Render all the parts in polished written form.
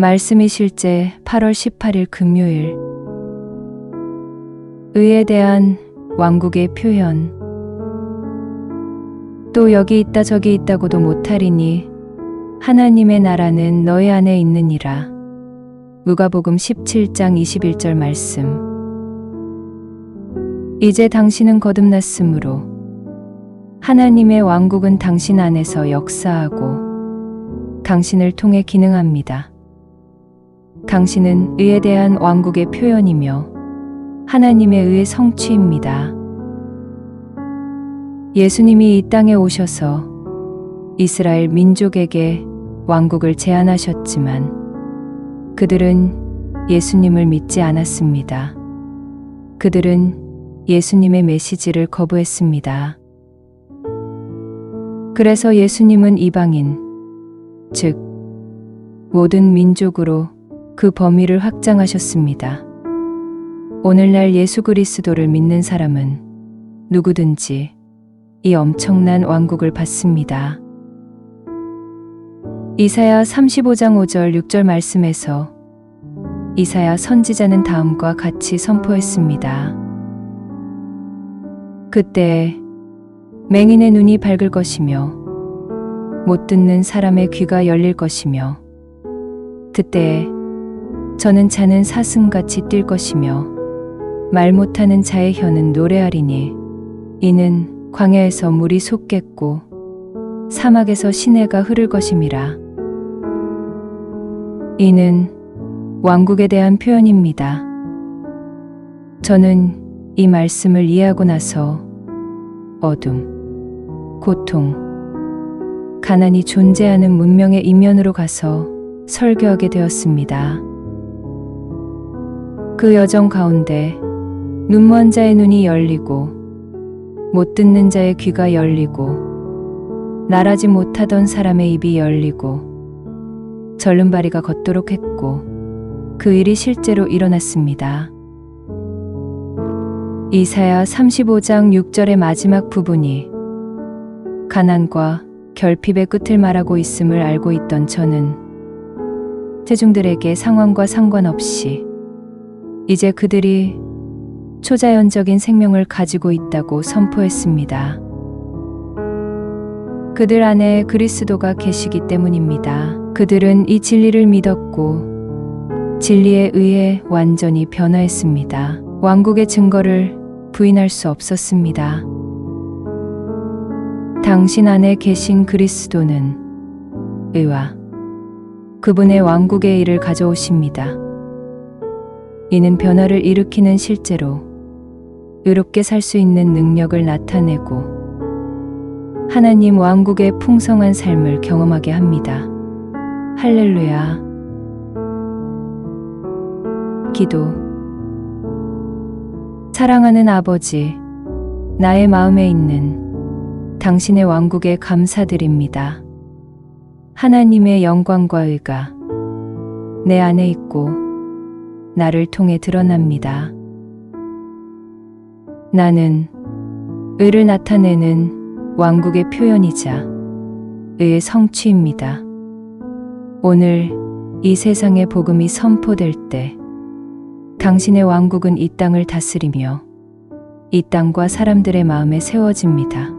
말씀이 실제 8월 18일 금요일. 의에 대한 왕국의 표현. 또 여기 있다 저기 있다고도 못하리니 하나님의 나라는 너희 안에 있느니라. 누가복음 17장 21절 말씀. 이제 당신은 거듭났으므로 하나님의 왕국은 당신 안에서 역사하고 당신을 통해 기능합니다. 당신은 의에 대한 왕국의 표현이며 하나님의 의의 성취입니다. 예수님이 이 땅에 오셔서 이스라엘 민족에게 왕국을 제안하셨지만 그들은 예수님을 믿지 않았습니다. 그들은 예수님의 메시지를 거부했습니다. 그래서 예수님은 이방인, 즉 모든 민족으로 그 범위를 확장하셨습니다. 오늘날 예수 그리스도를 믿는 사람은 누구든지 이 엄청난 왕국을 받습니다. 이사야 35장 5절 6절 말씀에서 이사야 선지자는 다음과 같이 선포했습니다. 그때 맹인의 눈이 밝을 것이며 못 듣는 사람의 귀가 열릴 것이며 그때에 저는 자는 사슴같이 뛸 것이며 말 못하는 자의 혀는 노래하리니 이는 광야에서 물이 솟겠고 사막에서 시내가 흐를 것임이라. 이는 왕국에 대한 표현입니다. 저는 이 말씀을 이해하고 나서 어둠, 고통, 가난이 존재하는 문명의 이면으로 가서 설교하게 되었습니다. 그 여정 가운데 눈먼 자의 눈이 열리고 못 듣는 자의 귀가 열리고 말하지 못하던 사람의 입이 열리고 절름발이가 걷도록 했고 그 일이 실제로 일어났습니다. 이사야 35장 6절의 마지막 부분이 가난과 결핍의 끝을 말하고 있음을 알고 있던 저는 대중들에게 상황과 상관없이 이제 그들이 초자연적인 생명을 가지고 있다고 선포했습니다. 그들 안에 그리스도가 계시기 때문입니다. 그들은 이 진리를 믿었고 진리에 의해 완전히 변화했습니다. 왕국의 증거를 부인할 수 없었습니다. 당신 안에 계신 그리스도는 의와 그분의 왕국의 일을 가져오십니다. 이는 변화를 일으키는 실제로 의롭게 살 수 있는 능력을 나타내고 하나님 왕국의 풍성한 삶을 경험하게 합니다. 할렐루야. 기도. 사랑하는 아버지, 나의 마음에 있는 당신의 왕국에 감사드립니다. 하나님의 영광과 의가 내 안에 있고 나를 통해 드러납니다. 나는 의를 나타내는 왕국의 표현이자 의의 성취입니다. 오늘 이 세상의 복음이 선포될 때 당신의 왕국은 이 땅을 다스리며 이 땅과 사람들의 마음에 세워집니다.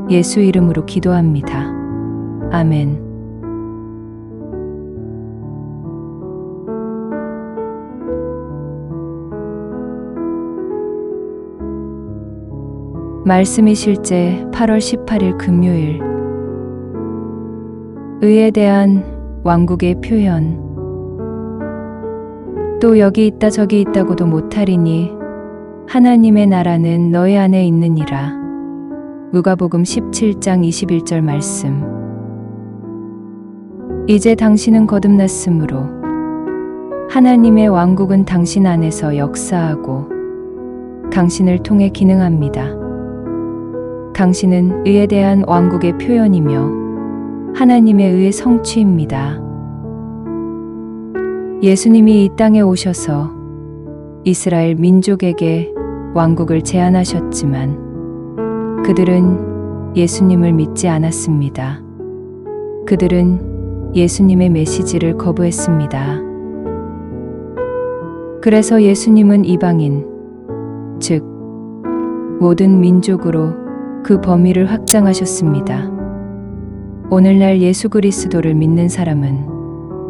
예수 이름으로 기도합니다. 아멘. 말씀이 실제 8월 18일 금요일. 의에 대한 왕국의 표현. 또 여기 있다 저기 있다고도 못하리니 하나님의 나라는 너희 안에 있느니라. 누가복음 17장 21절 말씀. 이제 당신은 거듭났으므로 하나님의 왕국은 당신 안에서 역사하고 당신을 통해 기능합니다. 당신은 의에 대한 왕국의 표현이며 하나님의 의의 성취입니다. 예수님이 이 땅에 오셔서 이스라엘 민족에게 왕국을 제안하셨지만 그들은 예수님을 믿지 않았습니다. 그들은 예수님의 메시지를 거부했습니다. 그래서 예수님은 이방인, 즉 모든 민족으로 그 범위를 확장하셨습니다. 오늘날 예수 그리스도를 믿는 사람은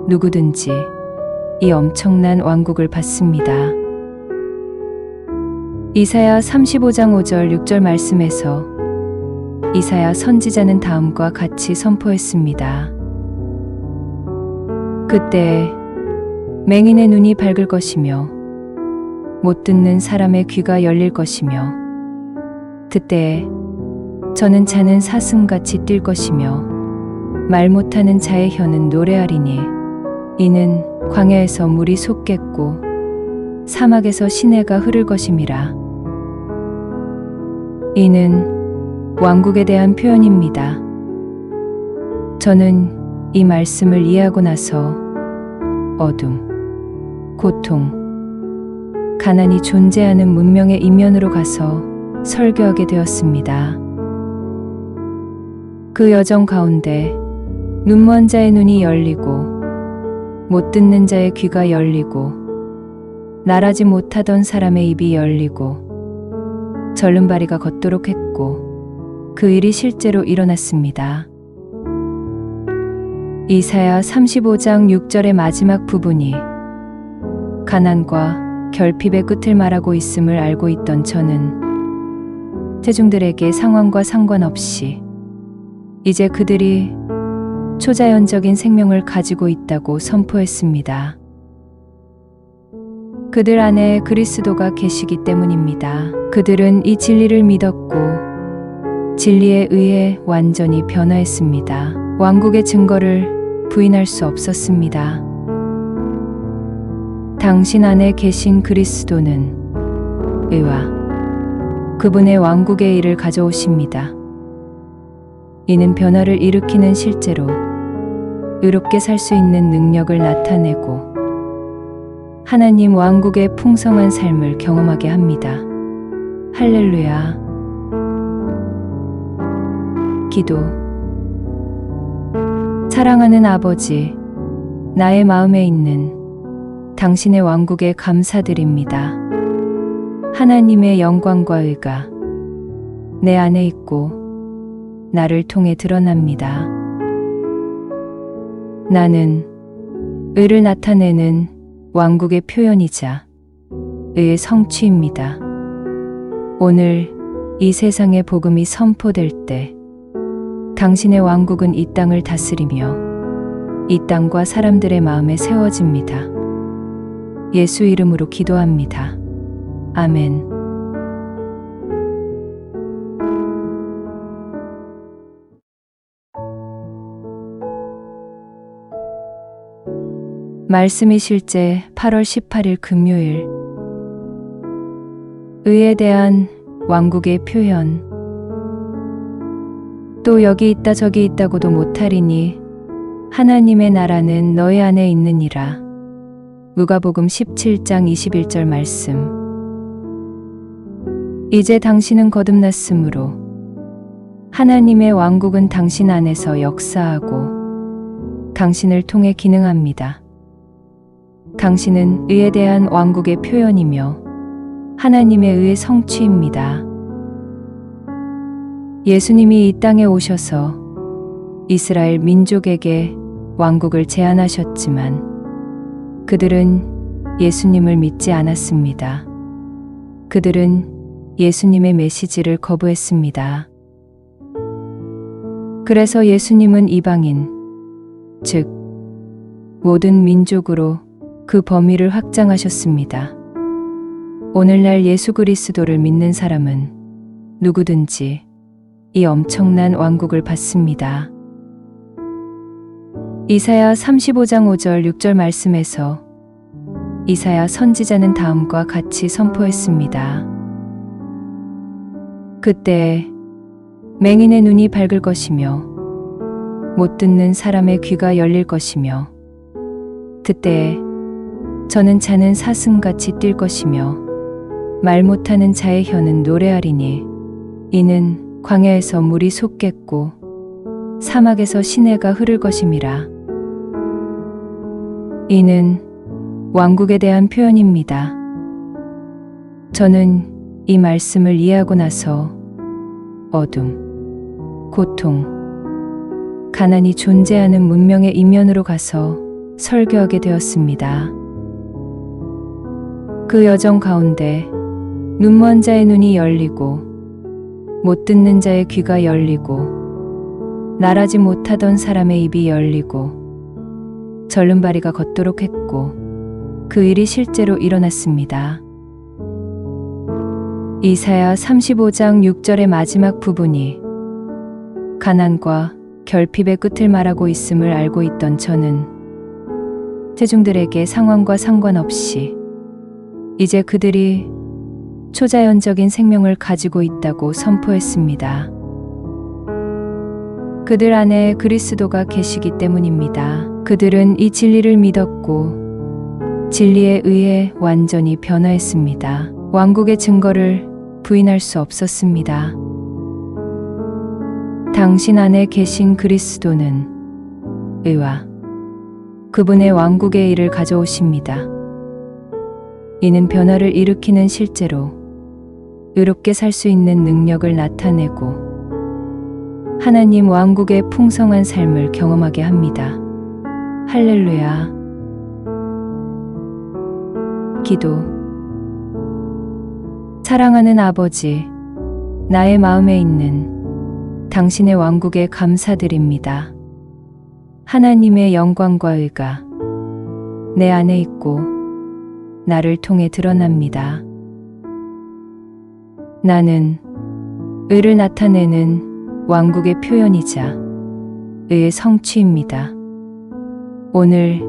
누구든지 이 엄청난 왕국을 받습니다. 이사야 35장 5절 6절 말씀에서 이사야 선지자는 다음과 같이 선포했습니다. 그때 맹인의 눈이 밝을 것이며 못 듣는 사람의 귀가 열릴 것이며 그때 저는 자는 사슴같이 뛸 것이며 말 못하는 자의 혀는 노래하리니 이는 광야에서 물이 솟겠고 사막에서 시내가 흐를 것임이라. 이는 왕국에 대한 표현입니다. 저는 이 말씀을 이해하고 나서 어둠, 고통, 가난이 존재하는 문명의 이면으로 가서 설교하게 되었습니다. 그 여정 가운데 눈먼 자의 눈이 열리고 못 듣는 자의 귀가 열리고 말하지 못하던 사람의 입이 열리고 절름발이가 걷도록 했고 그 일이 실제로 일어났습니다. 이사야 35장 6절의 마지막 부분이 가난과 결핍의 끝을 말하고 있음을 알고 있던 저는 대중들에게 상황과 상관없이 이제 그들이 초자연적인 생명을 가지고 있다고 선포했습니다. 그들 안에 그리스도가 계시기 때문입니다. 그들은 이 진리를 믿었고 진리에 의해 완전히 변화했습니다. 왕국의 증거를 부인할 수 없었습니다. 당신 안에 계신 그리스도는 의와 그분의 왕국의 일을 가져오십니다. 이는 변화를 일으키는 실제로 의롭게 살 수 있는 능력을 나타내고 하나님 왕국의 풍성한 삶을 경험하게 합니다. 할렐루야. 기도. 사랑하는 아버지, 나의 마음에 있는 당신의 왕국에 감사드립니다. 하나님의 영광과 의가 내 안에 있고 나를 통해 드러납니다. 나는 의를 나타내는 왕국의 표현이자 의의 성취입니다. 오늘 이 세상의 복음이 선포될 때 당신의 왕국은 이 땅을 다스리며 이 땅과 사람들의 마음에 세워집니다. 예수 이름으로 기도합니다. 아멘. 말씀이 실제 8월 18일 금요일. 의에 대한 왕국의 표현. 또 여기 있다 저기 있다고도 못하리니 하나님의 나라는 너희 안에 있느니라. 누가복음 17장 21절 말씀. 이제 당신은 거듭났으므로 하나님의 왕국은 당신 안에서 역사하고 당신을 통해 기능합니다. 당신은 의에 대한 왕국의 표현이며 하나님의 의의 성취입니다. 예수님이 이 땅에 오셔서 이스라엘 민족에게 왕국을 제안하셨지만 그들은 예수님을 믿지 않았습니다. 그들은 예수님의 메시지를 거부했습니다. 그래서 예수님은 이방인, 즉 모든 민족으로 그 범위를 확장하셨습니다. 오늘날 예수 그리스도를 믿는 사람은 누구든지 이 엄청난 왕국을 받습니다. 이사야 35장 5절 6절 말씀에서 이사야 선지자는 다음과 같이 선포했습니다. 그때 맹인의 눈이 밝을 것이며 못 듣는 사람의 귀가 열릴 것이며 그때 저는 자는 사슴같이 뛸 것이며 말 못하는 자의 혀는 노래하리니 이는 광야에서 물이 솟겠고 사막에서 시내가 흐를 것임이라. 이는 왕국에 대한 표현입니다. 저는 이 말씀을 이해하고 나서 어둠, 고통, 가난이 존재하는 문명의 이면으로 가서 설교하게 되었습니다. 그 여정 가운데 눈먼 자의 눈이 열리고 못 듣는 자의 귀가 열리고 말하지 못하던 사람의 입이 열리고 절름발이가 걷도록 했고 그 일이 실제로 일어났습니다. 이사야 35장 6절의 마지막 부분이 가난과 결핍의 끝을 말하고 있음을 알고 있던 저는 대중들에게 상황과 상관없이 이제 그들이 초자연적인 생명을 가지고 있다고 선포했습니다. 그들 안에 그리스도가 계시기 때문입니다. 그들은 이 진리를 믿었고 진리에 의해 완전히 변화했습니다. 왕국의 증거를 부인할 수 없었습니다. 당신 안에 계신 그리스도는 의와 그분의 왕국의 일을 가져오십니다. 이는 변화를 일으키는 실제로 의롭게 살 수 있는 능력을 나타내고 하나님 왕국의 풍성한 삶을 경험하게 합니다. 할렐루야. 기도. 사랑하는 아버지, 나의 마음에 있는 당신의 왕국에 감사드립니다. 하나님의 영광과 의가 내 안에 있고 나를 통해 드러납니다. 나는 의를 나타내는 왕국의 표현이자 의의 성취입니다. 오늘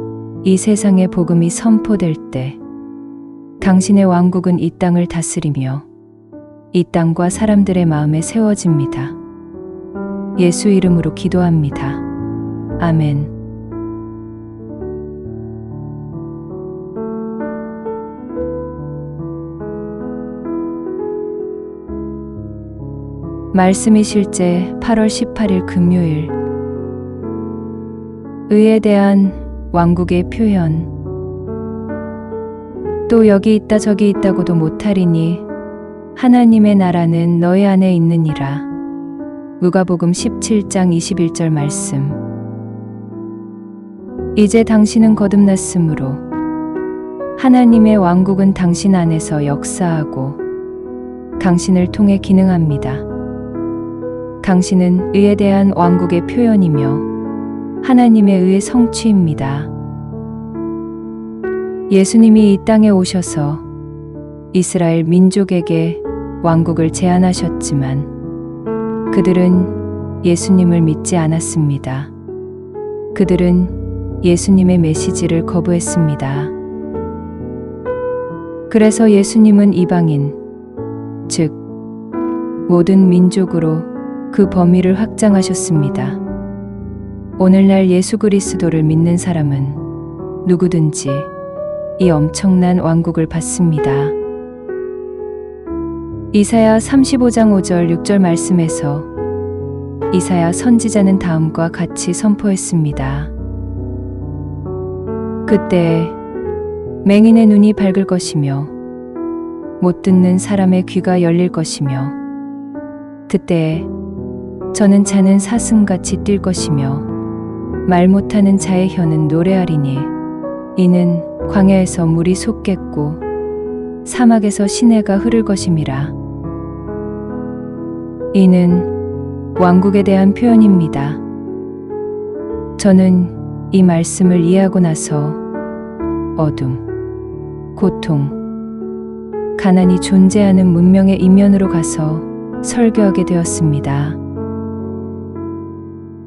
이 세상의 복음이 선포될 때 당신의 왕국은 이 땅을 다스리며 이 땅과 사람들의 마음에 세워집니다. 예수 이름으로 기도합니다. 아멘. 말씀이 실제 8월 18일 금요일 의에 대한 왕국의 표현. 또 여기 있다 저기 있다고도 못하리니 하나님의 나라는 너희 안에 있느니라. 누가복음 17장 21절 말씀. 이제 당신은 거듭났으므로 하나님의 왕국은 당신 안에서 역사하고 당신을 통해 기능합니다. 당신은 의에 대한 왕국의 표현이며 하나님의 의의 성취입니다. 예수님이 이 땅에 오셔서 이스라엘 민족에게 왕국을 제안하셨지만 그들은 예수님을 믿지 않았습니다. 그들은 예수님의 메시지를 거부했습니다. 그래서 예수님은 이방인, 즉 모든 민족으로 그 범위를 확장하셨습니다. 오늘날 예수 그리스도를 믿는 사람은 누구든지 이 엄청난 왕국을 받습니다. 이사야 35장 5절 6절 말씀에서 이사야 선지자는 다음과 같이 선포했습니다. 그때 맹인의 눈이 밝을 것이며 못 듣는 사람의 귀가 열릴 것이며 그때 저는 자는 사슴같이 뛸 것이며 말 못하는 자의 혀는 노래하리니 이는 광야에서 물이 솟겠고 사막에서 시내가 흐를 것임이라. 이는 왕국에 대한 표현입니다. 저는 이 말씀을 이해하고 나서 어둠, 고통, 가난이 존재하는 문명의 이면으로 가서 설교하게 되었습니다.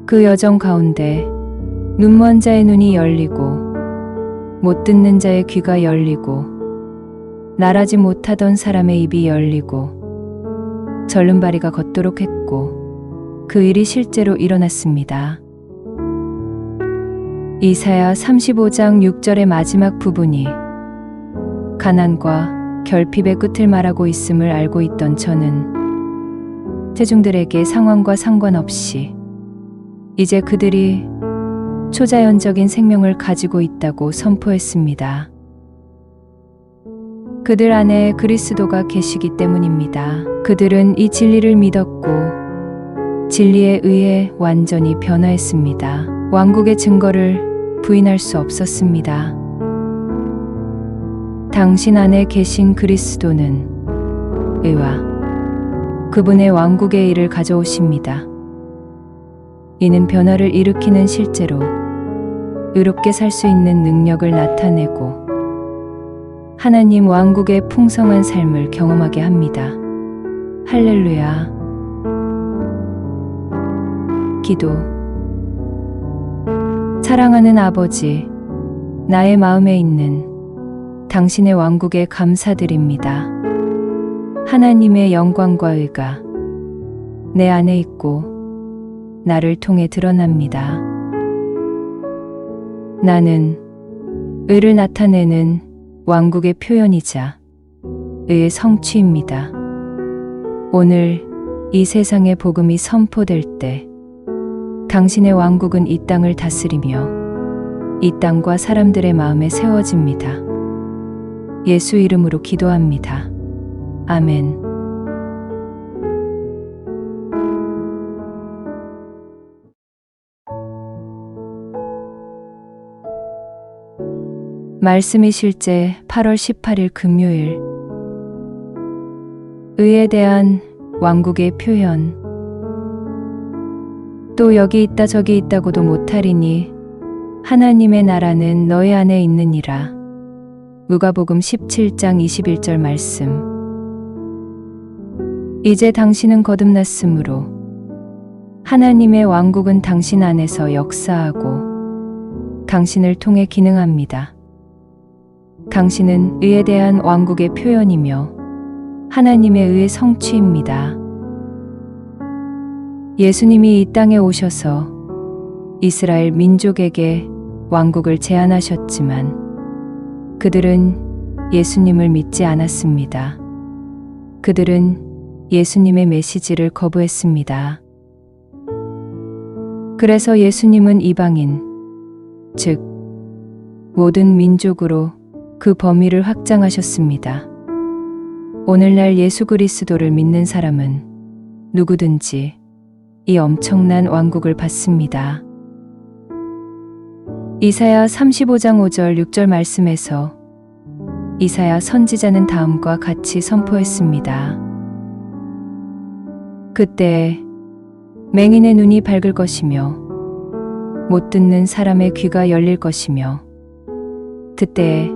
그 여정 가운데 눈먼 자의 눈이 열리고 못 듣는 자의 귀가 열리고 말하지 못하던 사람의 입이 열리고 절름발이가 걷도록 했고 그 일이 실제로 일어났습니다. 이사야 35장 6절의 마지막 부분이 가난과 결핍의 끝을 말하고 있음을 알고 있던 저는 대중들에게 상황과 상관없이 이제 그들이 초자연적인 생명을 가지고 있다고 선포했습니다. 그들 안에 그리스도가 계시기 때문입니다. 그들은 이 진리를 믿었고 진리에 의해 완전히 변화했습니다. 왕국의 증거를 부인할 수 없었습니다. 당신 안에 계신 그리스도는 의와 그분의 왕국의 일을 가져오십니다. 이는 변화를 일으키는 실제로 의롭게 살 수 있는 능력을 나타내고 하나님 왕국의 풍성한 삶을 경험하게 합니다. 할렐루야. 기도. 사랑하는 아버지, 나의 마음에 있는 당신의 왕국에 감사드립니다. 하나님의 영광과 의가 내 안에 있고 나를 통해 드러납니다. 나는 의를 나타내는 왕국의 표현이자 의의 성취입니다. 오늘 이 세상의 복음이 선포될 때 당신의 왕국은 이 땅을 다스리며 이 땅과 사람들의 마음에 세워집니다. 예수 이름으로 기도합니다. 아멘. 말씀이 실제 8월 18일 금요일. 의에 대한 왕국의 표현. 또 여기 있다 저기 있다고도 못하리니 하나님의 나라는 너희 안에 있느니라. 누가복음 17장 21절 말씀. 이제 당신은 거듭났으므로 하나님의 왕국은 당신 안에서 역사하고 당신을 통해 기능합니다. 당신은 의에 대한 왕국의 표현이며 하나님의 의의 성취입니다. 예수님이 이 땅에 오셔서 이스라엘 민족에게 왕국을 제안하셨지만 그들은 예수님을 믿지 않았습니다. 그들은 예수님의 메시지를 거부했습니다. 그래서 예수님은 이방인, 즉 모든 민족으로 그 범위를 확장하셨습니다. 오늘날 예수 그리스도를 믿는 사람은 누구든지 이 엄청난 왕국을 받습니다. 이사야 35장 5절 6절 말씀에서 이사야 선지자는 다음과 같이 선포했습니다. 그때 맹인의 눈이 밝을 것이며 못 듣는 사람의 귀가 열릴 것이며 그때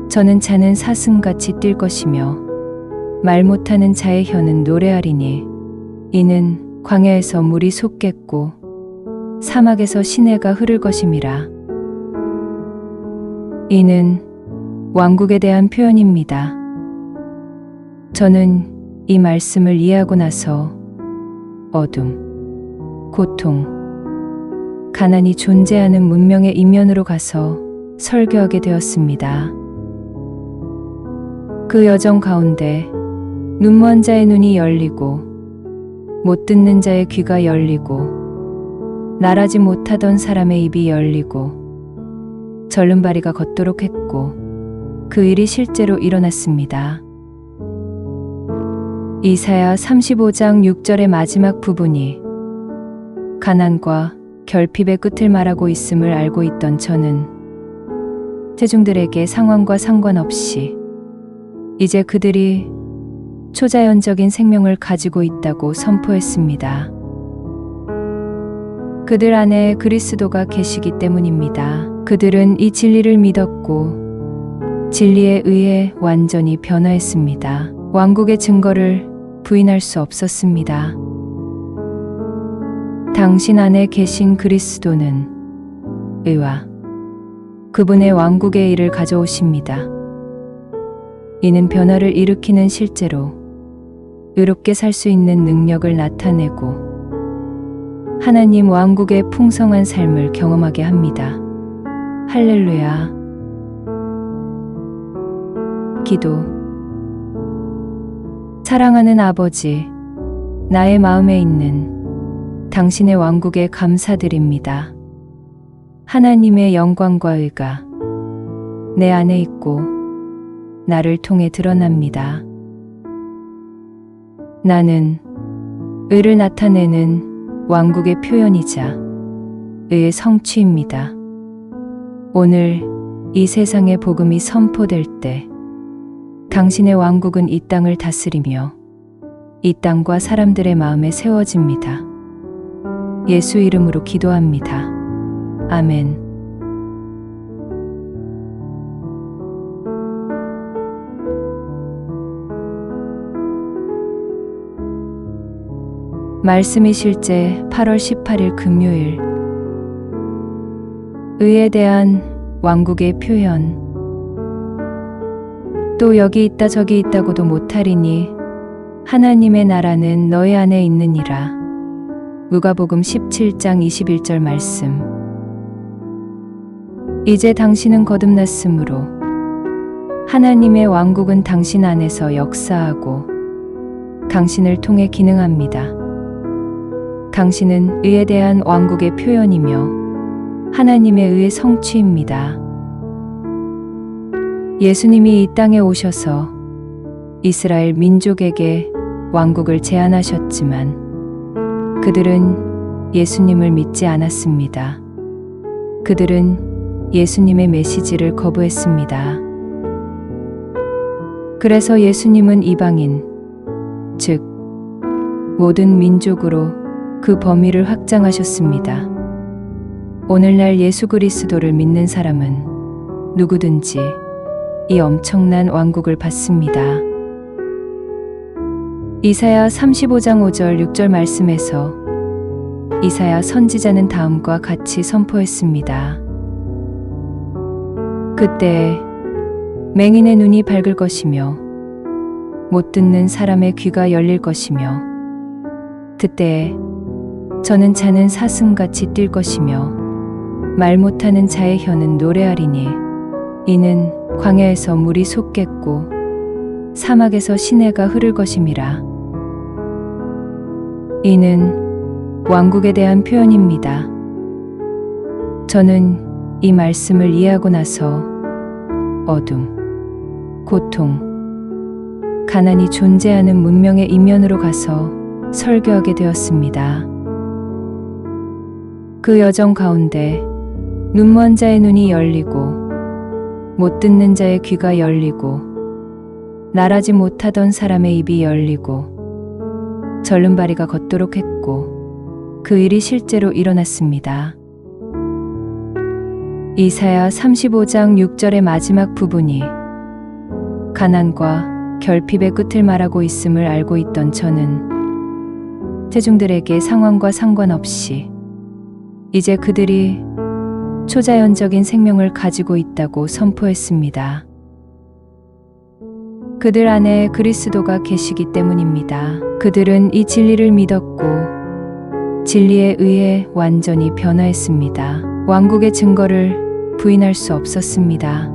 저는 자는 사슴같이 뛸 것이며 말 못하는 자의 혀는 노래하리니 이는 광야에서 물이 솟겠고 사막에서 시내가 흐를 것임이라. 이는 왕국에 대한 표현입니다. 저는 이 말씀을 이해하고 나서 어둠, 고통, 가난이 존재하는 문명의 이면으로 가서 설교하게 되었습니다. 그 여정 가운데 눈먼 자의 눈이 열리고 못 듣는 자의 귀가 열리고 말하지 못하던 사람의 입이 열리고 절름발이가 걷도록 했고 그 일이 실제로 일어났습니다. 이사야 35장 6절의 마지막 부분이 가난과 결핍의 끝을 말하고 있음을 알고 있던 저는 대중들에게 상황과 상관없이 이제 그들이 초자연적인 생명을 가지고 있다고 선포했습니다. 그들 안에 그리스도가 계시기 때문입니다. 그들은 이 진리를 믿었고 진리에 의해 완전히 변화했습니다. 왕국의 증거를 부인할 수 없었습니다. 당신 안에 계신 그리스도는 의와 그분의 왕국의 일을 가져오십니다. 이는 변화를 일으키는 실제로 의롭게 살 수 있는 능력을 나타내고 하나님 왕국의 풍성한 삶을 경험하게 합니다. 할렐루야. 기도. 사랑하는 아버지, 나의 마음에 있는 당신의 왕국에 감사드립니다. 하나님의 영광과 의가 내 안에 있고 나를 통해 드러납니다. 나는 의를 나타내는 왕국의 표현이자 의의 성취입니다. 오늘 이 세상의 복음이 선포될 때 당신의 왕국은 이 땅을 다스리며 이 땅과 사람들의 마음에 세워집니다. 예수 이름으로 기도합니다. 아멘. 말씀이 실제 8월 18일 금요일 의에 대한 왕국의 표현 또 여기 있다 저기 있다고도 못하리니 하나님의 나라는 너희 안에 있느니라. 누가복음 17장 21절 말씀. 이제 당신은 거듭났으므로 하나님의 왕국은 당신 안에서 역사하고 당신을 통해 기능합니다. 당신은 의에 대한 왕국의 표현이며 하나님의 의의 성취입니다. 예수님이 이 땅에 오셔서 이스라엘 민족에게 왕국을 제안하셨지만 그들은 예수님을 믿지 않았습니다. 그들은 예수님의 메시지를 거부했습니다. 그래서 예수님은 이방인, 즉 모든 민족으로 그 범위를 확장하셨습니다. 오늘날 예수 그리스도를 믿는 사람은 누구든지 이 엄청난 왕국을 받습니다. 이사야 35장 5절 6절 말씀에서 이사야 선지자는 다음과 같이 선포했습니다. 그때 맹인의 눈이 밝을 것이며 못 듣는 사람의 귀가 열릴 것이며 그때 저는 자는 사슴같이 뛸 것이며 말 못하는 자의 혀는 노래하리니 이는 광야에서 물이 솟겠고 사막에서 시내가 흐를 것임이라. 이는 왕국에 대한 표현입니다. 저는 이 말씀을 이해하고 나서 어둠, 고통, 가난이 존재하는 문명의 이면으로 가서 설교하게 되었습니다. 그 여정 가운데 눈먼 자의 눈이 열리고 못 듣는 자의 귀가 열리고 말하지 못하던 사람의 입이 열리고 절름발이가 걷도록 했고 그 일이 실제로 일어났습니다. 이사야 35장 6절의 마지막 부분이 가난과 결핍의 끝을 말하고 있음을 알고 있던 저는 대중들에게 상황과 상관없이 이제 그들이 초자연적인 생명을 가지고 있다고 선포했습니다. 그들 안에 그리스도가 계시기 때문입니다. 그들은 이 진리를 믿었고 진리에 의해 완전히 변화했습니다. 왕국의 증거를 부인할 수 없었습니다.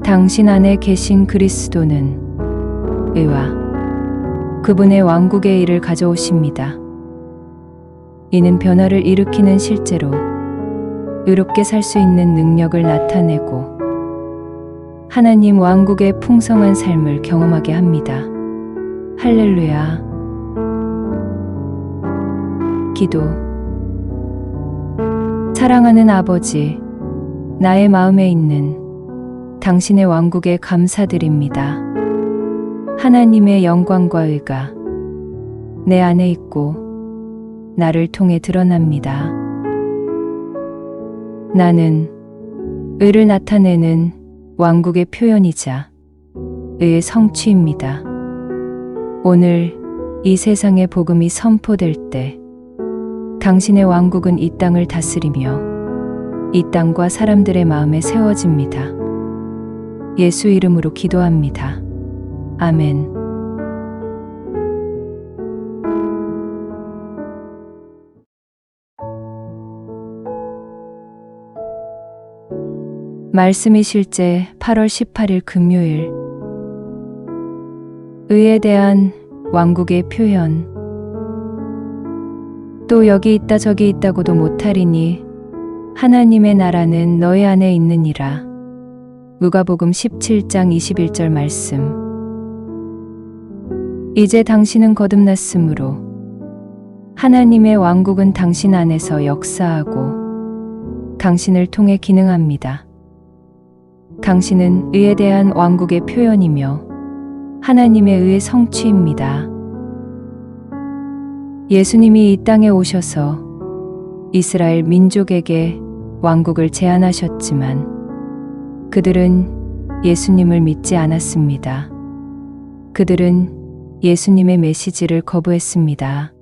당신 안에 계신 그리스도는 의와 그분의 왕국의 일을 가져오십니다. 이는 변화를 일으키는 실제로 의롭게 살 수 있는 능력을 나타내고 하나님 왕국의 풍성한 삶을 경험하게 합니다. 할렐루야. 기도. 사랑하는 아버지, 나의 마음에 있는 당신의 왕국에 감사드립니다. 하나님의 영광과 의가 내 안에 있고 나를 통해 드러납니다. 나는 의를 나타내는 왕국의 표현이자 의의 성취입니다. 오늘 이 세상의 복음이 선포될 때 당신의 왕국은 이 땅을 다스리며 이 땅과 사람들의 마음에 세워집니다. 예수 이름으로 기도합니다. 아멘. 말씀이 실제 8월 18일 금요일 의에 대한 왕국의 표현 또 여기 있다 저기 있다고도 못하리니 하나님의 나라는 너희 안에 있느니라. 누가복음 17장 21절 말씀. 이제 당신은 거듭났으므로 하나님의 왕국은 당신 안에서 역사하고 당신을 통해 기능합니다. 당신은 의에 대한 왕국의 표현이며 하나님의 의의 성취입니다. 예수님이 이 땅에 오셔서 이스라엘 민족에게 왕국을 제안하셨지만 그들은 예수님을 믿지 않았습니다. 그들은 예수님의 메시지를 거부했습니다.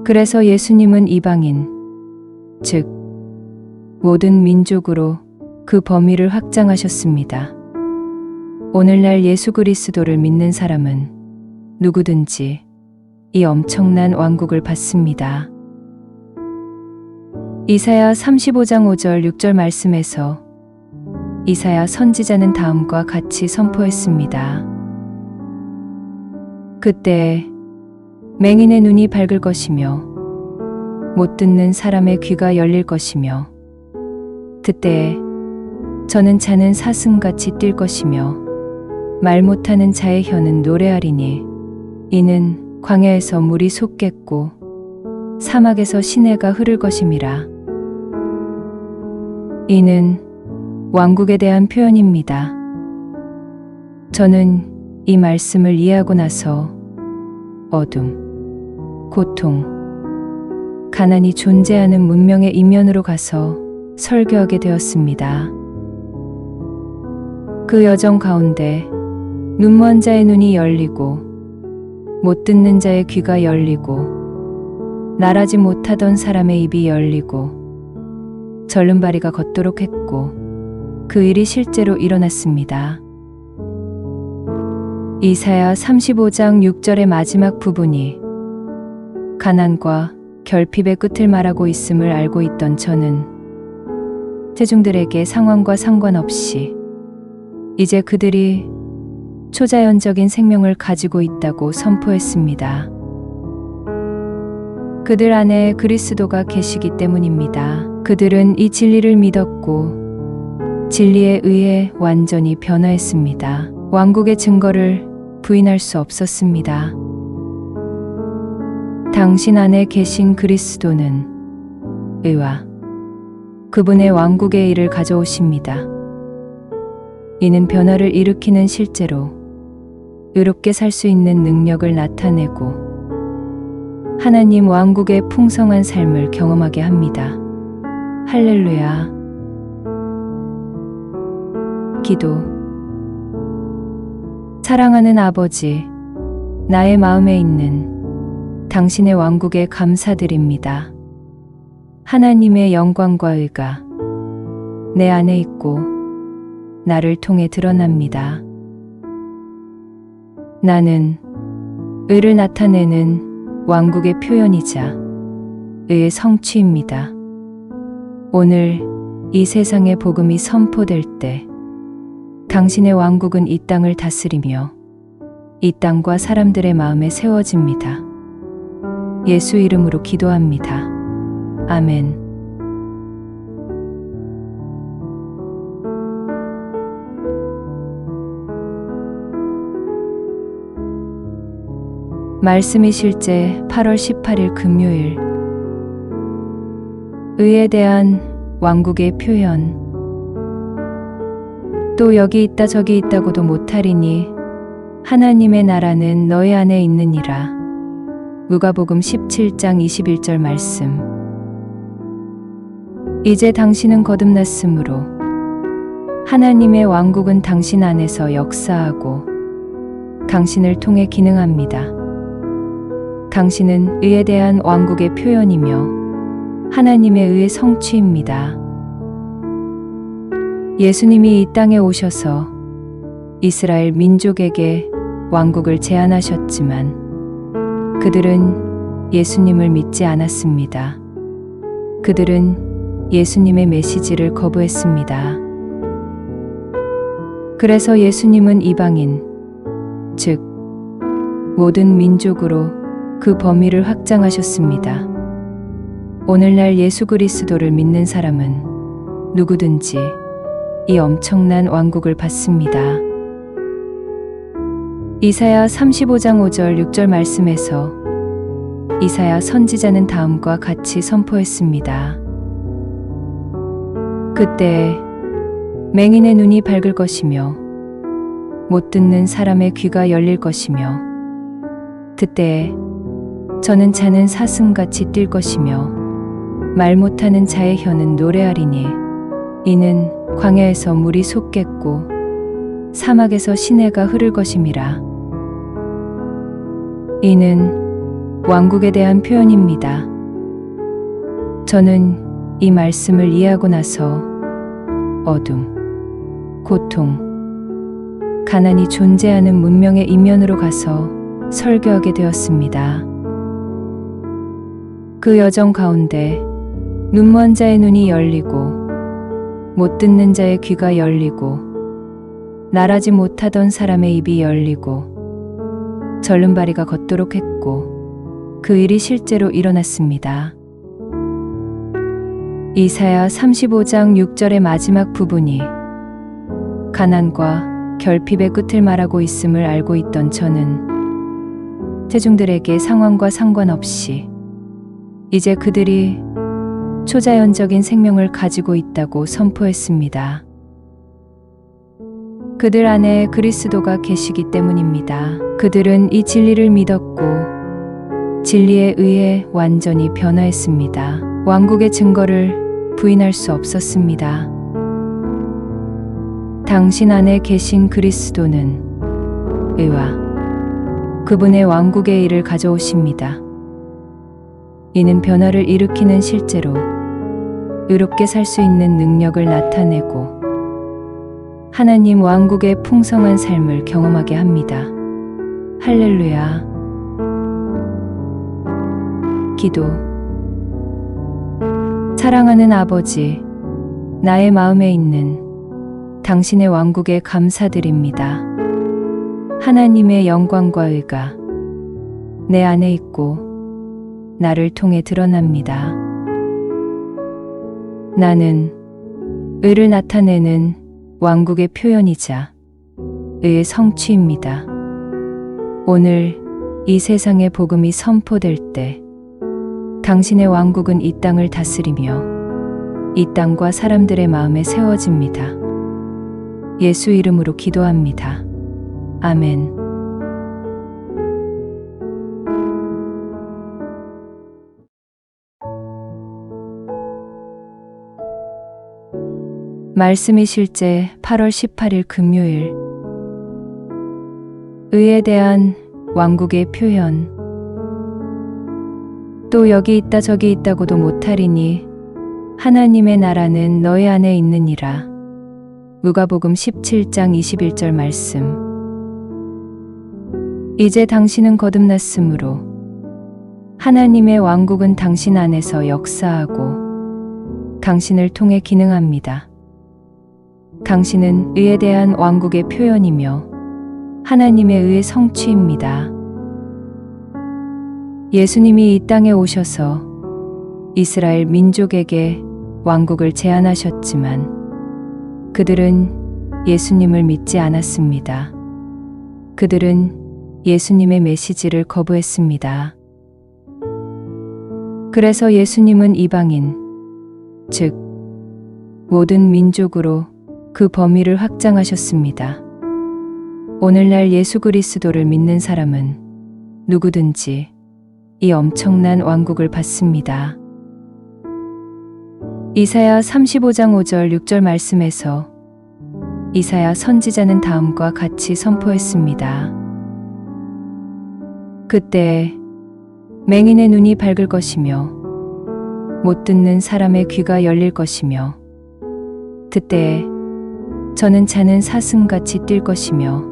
그래서 예수님은 이방인, 즉 모든 민족으로 그 범위를 확장하셨습니다. 오늘날 예수 그리스도를 믿는 사람은 누구든지 이 엄청난 왕국을 받습니다. 이사야 35장 5절 6절 말씀에서 이사야 선지자는 다음과 같이 선포했습니다. 그때 맹인의 눈이 밝을 것이며 못 듣는 사람의 귀가 열릴 것이며 그때 저는 자는 사슴같이 뛸 것이며 말 못하는 자의 혀는 노래하리니 이는 광야에서 물이 솟겠고 사막에서 시내가 흐를 것임이라. 이는 왕국에 대한 표현입니다. 저는 이 말씀을 이해하고 나서 어둠, 고통, 가난이 존재하는 문명의 이면으로 가서 설교하게 되었습니다. 그 여정 가운데 눈먼 자의 눈이 열리고 못 듣는 자의 귀가 열리고 말하지 못하던 사람의 입이 열리고 절름발이가 걷도록 했고 그 일이 실제로 일어났습니다. 이사야 35장 6절의 마지막 부분이 가난과 결핍의 끝을 말하고 있음을 알고 있던 저는 대중들에게 상황과 상관없이 이제 그들이 초자연적인 생명을 가지고 있다고 선포했습니다. 그들 안에 그리스도가 계시기 때문입니다. 그들은 이 진리를 믿었고 진리에 의해 완전히 변화했습니다. 왕국의 증거를 부인할 수 없었습니다. 당신 안에 계신 그리스도는 의와 그분의 왕국의 일을 가져오십니다. 이는 변화를 일으키는 실제로 의롭게 살 수 있는 능력을 나타내고 하나님 왕국의 풍성한 삶을 경험하게 합니다. 할렐루야. 기도. 사랑하는 아버지, 나의 마음에 있는 당신의 왕국에 감사드립니다. 하나님의 영광과 의가 내 안에 있고 나를 통해 드러납니다. 나는 의를 나타내는 왕국의 표현이자 의의 성취입니다. 오늘 이 세상의 복음이 선포될 때 당신의 왕국은 이 땅을 다스리며 이 땅과 사람들의 마음에 세워집니다. 예수 이름으로 기도합니다. 아멘. 말씀이 실제 8월 18일 금요일. 의에 대한 왕국의 표현. 또 여기 있다 저기 있다고도 못하리니 하나님의 나라는 너희 안에 있느니라. 누가복음 17장 21절 말씀. 이제 당신은 거듭났으므로 하나님의 왕국은 당신 안에서 역사하고 당신을 통해 기능합니다. 당신은 의에 대한 왕국의 표현이며 하나님의 의의 성취입니다. 예수님이 이 땅에 오셔서 이스라엘 민족에게 왕국을 제안하셨지만 그들은 예수님을 믿지 않았습니다. 그들은 예수님의 메시지를 거부했습니다. 그래서 예수님은 이방인, 즉 모든 민족으로 그 범위를 확장하셨습니다. 오늘날 예수 그리스도를 믿는 사람은 누구든지 이 엄청난 왕국을 받습니다. 이사야 35장 5절 6절 말씀에서 이사야 선지자는 다음과 같이 선포했습니다. 그때 맹인의 눈이 밝을 것이며 못 듣는 사람의 귀가 열릴 것이며 그때 저는 자는 사슴같이 뛸 것이며 말 못하는 자의 혀는 노래하리니 이는 광야에서 물이 솟겠고 사막에서 시내가 흐를 것임이라. 이는 왕국에 대한 표현입니다. 저는 이 말씀을 이해하고 나서 어둠, 고통, 가난이 존재하는 문명의 이면으로 가서 설교하게 되었습니다. 그 여정 가운데 눈먼 자의 눈이 열리고 못 듣는 자의 귀가 열리고 말하지 못하던 사람의 입이 열리고 절름발이가 걷도록 했고 그 일이 실제로 일어났습니다. 이사야 35장 6절의 마지막 부분이 가난과 결핍의 끝을 말하고 있음을 알고 있던 저는 대중들에게 상황과 상관없이 이제 그들이 초자연적인 생명을 가지고 있다고 선포했습니다. 그들 안에 그리스도가 계시기 때문입니다. 그들은 이 진리를 믿었고 진리에 의해 완전히 변화했습니다. 왕국의 증거를 부인할 수 없었습니다. 당신 안에 계신 그리스도는 의와 그분의 왕국의 일을 가져오십니다. 이는 변화를 일으키는 실제로 의롭게 살 수 있는 능력을 나타내고 하나님 왕국의 풍성한 삶을 경험하게 합니다. 할렐루야. 기도. 사랑하는 아버지, 나의 마음에 있는 당신의 왕국에 감사드립니다. 하나님의 영광과 의가 내 안에 있고 나를 통해 드러납니다. 나는 의를 나타내는 왕국의 표현이자 의의 성취입니다. 오늘 이 세상의 복음이 선포될 때 당신의 왕국은 이 땅을 다스리며 이 땅과 사람들의 마음에 세워집니다. 예수 이름으로 기도합니다. 아멘. 말씀이 실제 8월 18일 금요일. 의에 대한 왕국의 표현. 또 여기 있다 저기 있다고도 못하리니 하나님의 나라는 너희 안에 있느니라. 누가복음 17장 21절 말씀. 이제 당신은 거듭났으므로 하나님의 왕국은 당신 안에서 역사하고 당신을 통해 기능합니다. 당신은 의에 대한 왕국의 표현이며 하나님의 의의 성취입니다. 예수님이 이 땅에 오셔서 이스라엘 민족에게 왕국을 제안하셨지만 그들은 예수님을 믿지 않았습니다. 그들은 예수님의 메시지를 거부했습니다. 그래서 예수님은 이방인, 즉 모든 민족으로 그 범위를 확장하셨습니다. 오늘날 예수 그리스도를 믿는 사람은 누구든지 이 엄청난 왕국을 받습니다. 이사야 35장 5절 6절 말씀에서 이사야 선지자는 다음과 같이 선포했습니다. 그때 맹인의 눈이 밝을 것이며 못 듣는 사람의 귀가 열릴 것이며 그때 저는 자는 사슴같이 뛸 것이며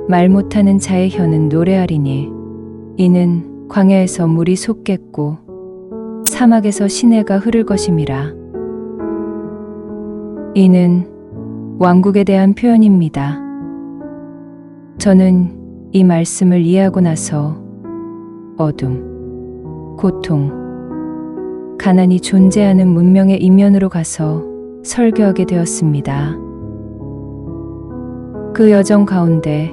말 못하는 자의 혀는 노래하리니 이는 광야에서 물이 솟겠고 사막에서 시내가 흐를 것임이라. 이는 왕국에 대한 표현입니다. 저는 이 말씀을 이해하고 나서 어둠, 고통, 가난이 존재하는 문명의 이면으로 가서 설교하게 되었습니다. 그 여정 가운데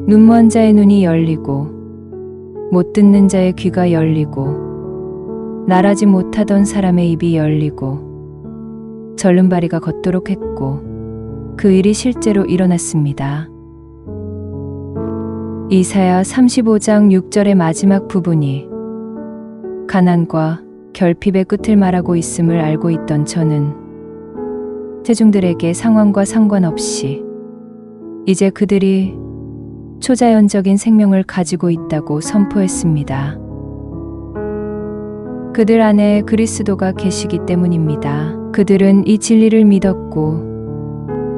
눈먼 자의 눈이 열리고 못 듣는 자의 귀가 열리고 말하지 못하던 사람의 입이 열리고 절름발이가 걷도록 했고 그 일이 실제로 일어났습니다. 이사야 35장 6절의 마지막 부분이 가난과 결핍의 끝을 말하고 있음을 알고 있던 저는 대중들에게 상황과 상관없이 이제 그들이 초자연적인 생명을 가지고 있다고 선포했습니다. 그들 안에 그리스도가 계시기 때문입니다. 그들은 이 진리를 믿었고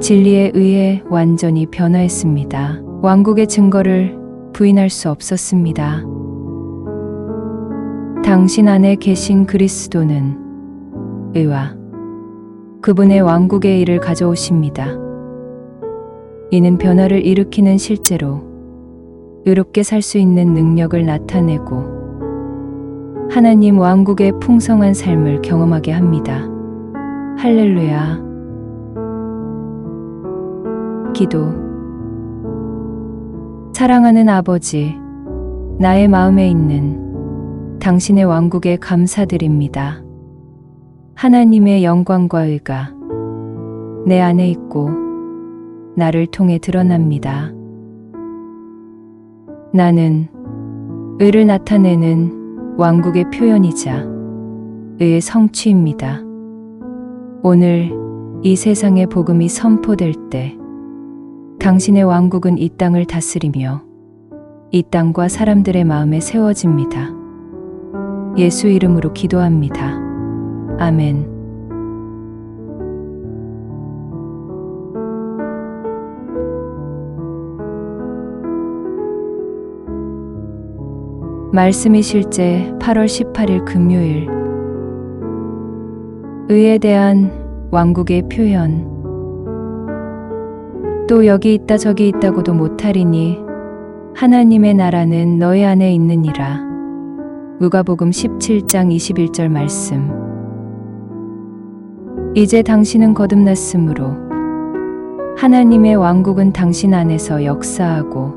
진리에 의해 완전히 변화했습니다. 왕국의 증거를 부인할 수 없었습니다. 당신 안에 계신 그리스도는 의와 그분의 왕국의 일을 가져오십니다. 이는 변화를 일으키는 실제로 의롭게 살 수 있는 능력을 나타내고 하나님 왕국의 풍성한 삶을 경험하게 합니다. 할렐루야. 기도. 사랑하는 아버지, 나의 마음에 있는 당신의 왕국에 감사드립니다. 하나님의 영광과 의가 내 안에 있고 나를 통해 드러납니다. 나는 의를 나타내는 왕국의 표현이자 의의 성취입니다. 오늘 이 세상의 복음이 선포될 때 당신의 왕국은 이 땅을 다스리며 이 땅과 사람들의 마음에 세워집니다. 예수 이름으로 기도합니다. 아멘. 말씀이 실제 8월 18일 금요일. 의에 대한 왕국의 표현. 또 여기 있다 저기 있다고도 못하리니 하나님의 나라는 너희 안에 있느니라. 누가복음 17장 21절 말씀. 이제 당신은 거듭났으므로 하나님의 왕국은 당신 안에서 역사하고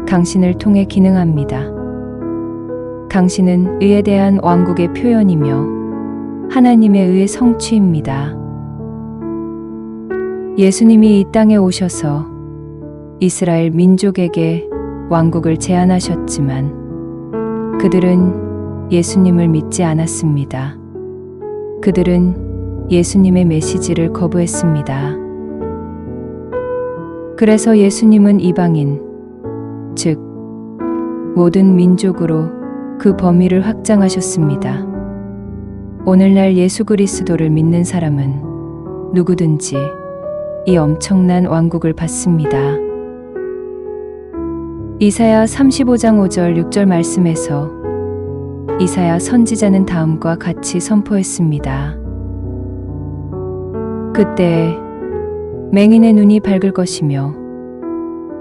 당신을 통해 기능합니다. 당신은 의에 대한 왕국의 표현이며 하나님의 의의 성취입니다. 예수님이 이 땅에 오셔서 이스라엘 민족에게 왕국을 제안하셨지만 그들은 예수님을 믿지 않았습니다. 그들은 예수님의 메시지를 거부했습니다. 그래서 예수님은 이방인, 즉 모든 민족으로 그 범위를 확장하셨습니다. 오늘날 예수 그리스도를 믿는 사람은 누구든지 이 엄청난 왕국을 받습니다. 이사야 35장 5절 6절 말씀에서 이사야 선지자는 다음과 같이 선포했습니다. 그때 맹인의 눈이 밝을 것이며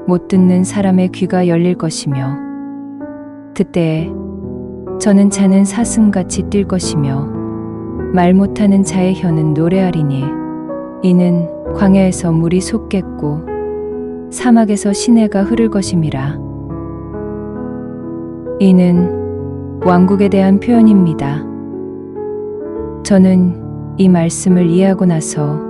못 듣는 사람의 귀가 열릴 것이며 그때 저는 자는 사슴같이 뛸 것이며 말 못하는 자의 혀는 노래하리니 이는 광야에서 물이 솟겠고 사막에서 시내가 흐를 것임이라. 이는 왕국에 대한 표현입니다. 저는 이 말씀을 이해하고 나서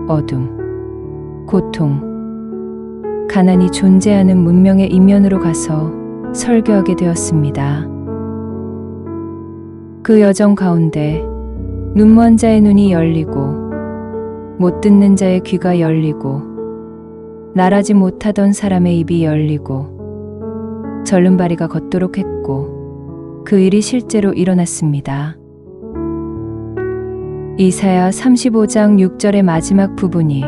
어둠, 고통, 가난이 존재하는 문명의 이면으로 가서 설교하게 되었습니다. 그 여정 가운데 눈먼 자의 눈이 열리고 못 듣는 자의 귀가 열리고 말하지 못하던 사람의 입이 열리고 절름발이가 걷도록 했고 그 일이 실제로 일어났습니다. 이사야 35장 6절의 마지막 부분이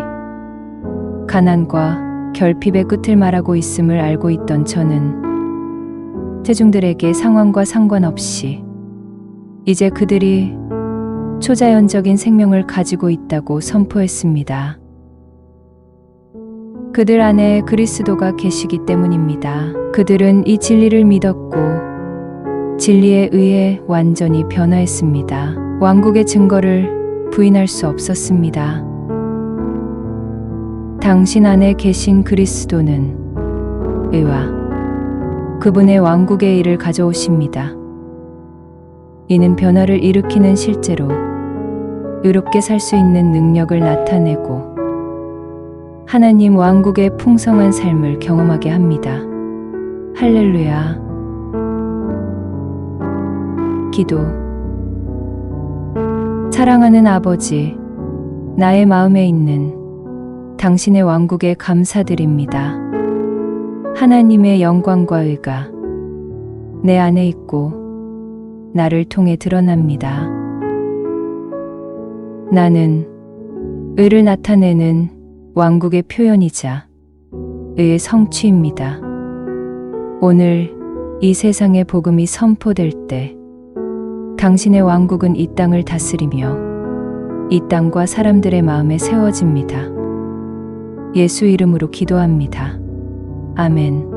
가난과 결핍의 끝을 말하고 있음을 알고 있던 저는 대중들에게 상황과 상관없이 이제 그들이 초자연적인 생명을 가지고 있다고 선포했습니다. 그들 안에 그리스도가 계시기 때문입니다. 그들은 이 진리를 믿었고 진리에 의해 완전히 변화했습니다. 왕국의 증거를 부인할 수 없었습니다. 당신 안에 계신 그리스도는 의와 그분의 왕국의 일을 가져오십니다. 이는 변화를 일으키는 실제로 의롭게 살 수 있는 능력을 나타내고 하나님 왕국의 풍성한 삶을 경험하게 합니다. 할렐루야. 기도. 사랑하는 아버지, 나의 마음에 있는 당신의 왕국에 감사드립니다. 하나님의 영광과 의가 내 안에 있고 나를 통해 드러납니다. 나는 의를 나타내는 왕국의 표현이자 의의 성취입니다. 오늘 이 세상의 복음이 선포될 때 당신의 왕국은 이 땅을 다스리며 이 땅과 사람들의 마음에 세워집니다. 예수 이름으로 기도합니다. 아멘.